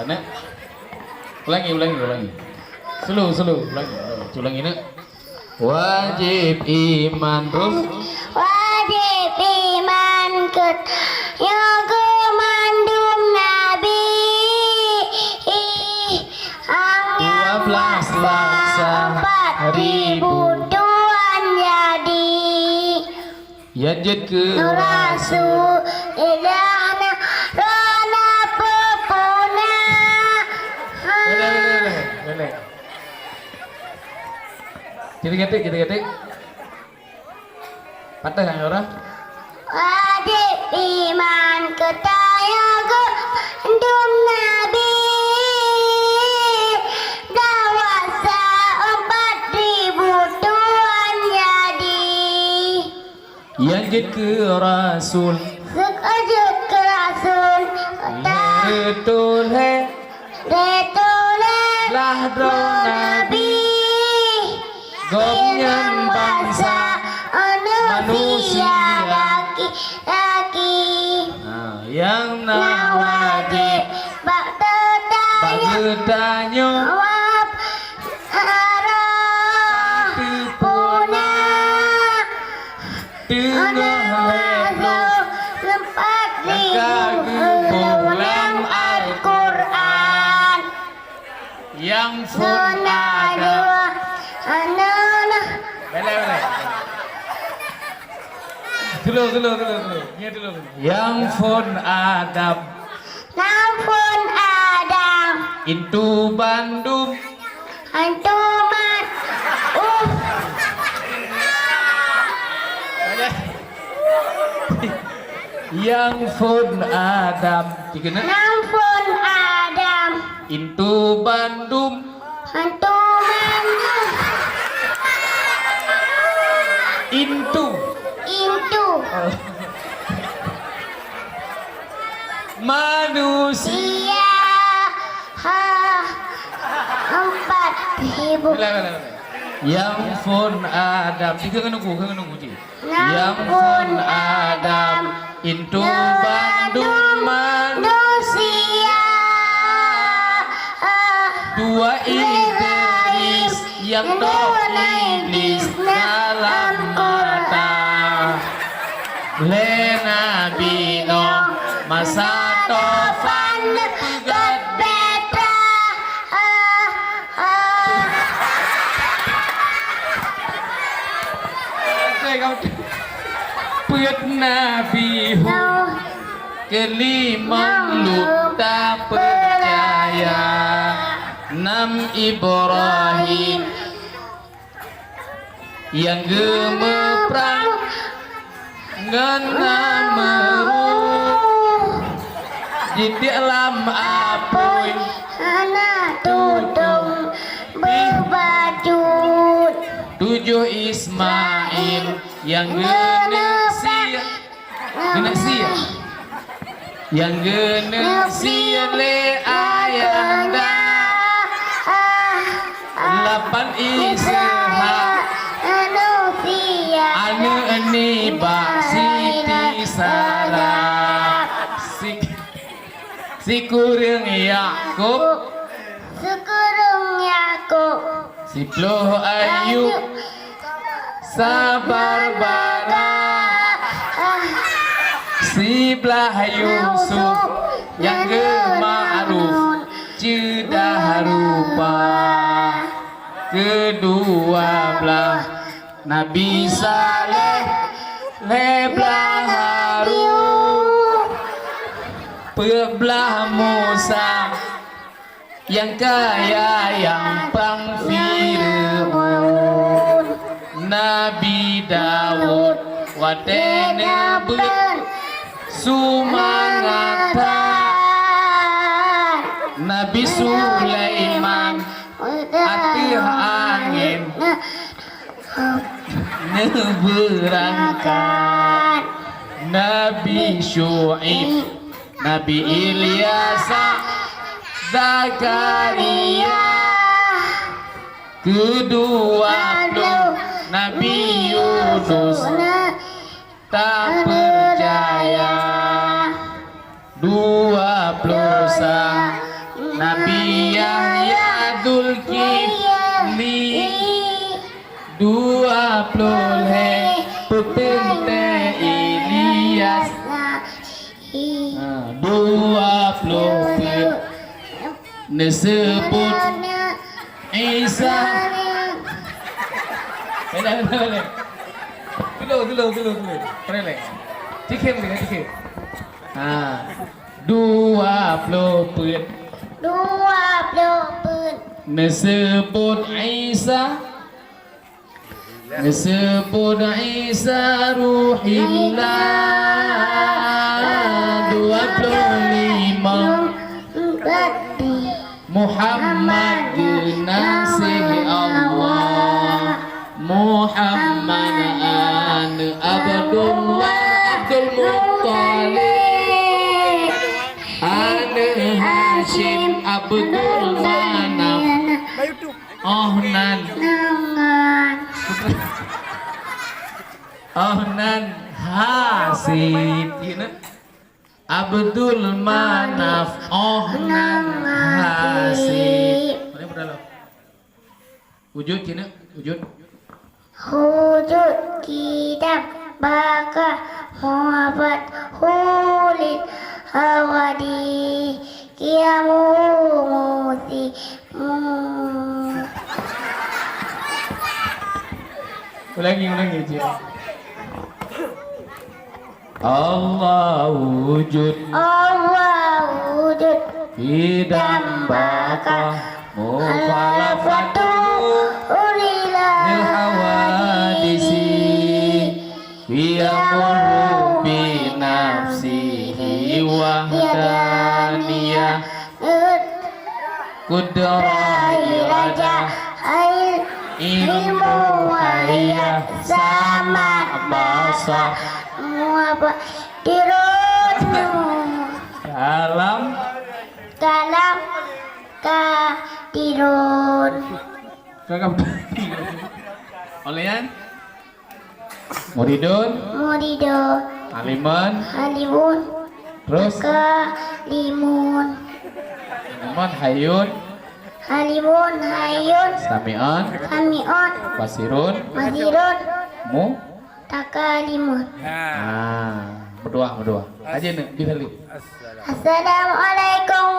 Sana. Ulangi. Slow, ulangi nak. Wajib iman terus. Wajib iman yang kemandung Nabi. 12 laksa 4.000 Tuhan jadi. Yanjut ke Rasul ilahna rana pepuna. Boleh. Kita ketik. Patah kan orang? Wajib iman ketaya kemandung Nabi. Dawasa 4.000 Tuhan jadi. Yanjut ke Rasul. Sekejut ke Rasul Betul lah drone Nabi. Gomnyan bangsa manusia laki-laki. Yang nawajib bak bertanya jawab arah puna tengah leblok 4.000 dalam Al-Quran. yang pun ada. Boleh. Dulu. Yang pun Adam Nampun Adam itu Bandung. Antuman Yang pun Adam dikena Nampun Adam itu Bandung. Antuman Itu manusia. Sia 4.000 Yang pun Adam tiga kan nunggu je. Yang Nampun pun Adam itu Bandung manusia. dua Idris yang tok iblis dalam mata. Lena Bino masa tofan pegat beta. Put Nabi kelima luta percaya. 6 Ibrahim yang gemeprang ngena meruh di dalam apoy anak tudung berbajut. 7 Ismail yang genesia yang genesia le ayanda. 8 Ishak anu ini bak Siti Sarah si kurang Yakub si Ploh Ayub sabar bara si Belah Yusuf yang gema'ruf cedah rupa. Kedua belah Nabi Saleh leblah Harun. Pebelah Musa yang kaya yang pang Fir'aun. Nabi Daud wadene bet sumangatan. Nabi Sulaiman hati angin berangkat. Nabi Syu'ib Nabi Ilyas Zakaria. Kedua Nabi Yunus tak percaya. 20 Nabi Yahya Dzulkifli 20 petente Ilyas 20 disebut Isa boleh dulu boleh cikir boleh cikir 20 put 20 ปืน disebut Isa disebut Isa Ruhillah 25 berarti Muhammad nasih Allah Muhammad an Abdullah Abdul Muttalib an Hashim Abdul Manaf Ohnan Ohnan Hasid Abdul Manaf Ohnan Hasid. Mana berdalam? Wujud cina, wujud. wujud kitab baka muhabbad hulid hawadi kiamu muti Ulangi cina. Allah wujud Idam baka Mukhalafatu Lil hawadisi Fiyamuru bi nafsihi wahdaniyah Kudrah iradah ilmu hayah sama basah muhabbad dirunu dalam kadirun kakak olehan muridun murido aliman halimun terus kalimun aliman hayun sami'an kamion basirun masirun mu takalimun. berdoa aja nih di kali Assalamualaikum